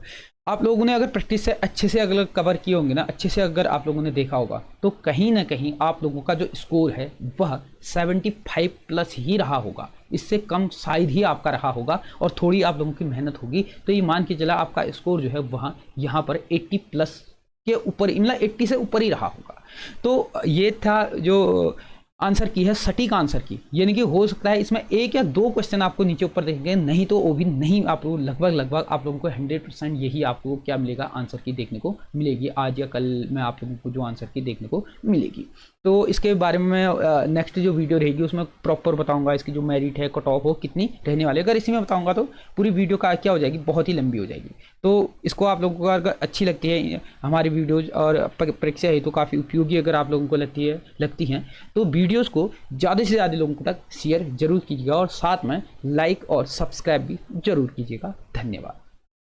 आप लोगों ने अगर प्रैक्टिस से अच्छे से अगर कवर किए होंगे ना, अच्छे से अगर आप लोगों ने देखा होगा तो कहीं ना कहीं आप लोगों का जो स्कोर है वह 75+ ही रहा होगा, इससे कम शायद ही आपका रहा होगा। और थोड़ी आप लोगों की मेहनत होगी तो ये मान के चला आपका स्कोर जो है वह यहाँ पर 80+ के ऊपर, मतलब 80 से ऊपर ही रहा होगा। तो ये था जो आंसर की है सटीक आंसर की, यानी कि हो सकता है इसमें 1 या 2 क्वेश्चन आपको नीचे ऊपर देखेंगे, नहीं तो वो भी नहीं, आप लोग लगभग आप लोगों को 100% यही आपको क्या मिलेगा, आंसर की देखने को मिलेगी। आज या कल में आप लोगों को जो आंसर की देखने को मिलेगी। तो इसके बारे में नेक्स्ट जो वीडियो रहेगी उसमें प्रॉपर बताऊंगा इसकी जो मेरिट है, कट ऑफ हो कितनी रहने वाली है। अगर इसी में बताऊंगा तो पूरी वीडियो का क्या हो जाएगी, बहुत ही लंबी हो जाएगी। तो इसको आप लोगों को अगर अच्छी लगती है हमारी वीडियोज और परीक्षा है तो काफ़ी उपयोगी अगर आप लोगों को लगती हैं तो वीडियोज़ को ज़्यादा से ज़्यादा लोगों तक शेयर जरूर कीजिएगा और साथ में लाइक और सब्सक्राइब भी जरूर कीजिएगा। धन्यवाद।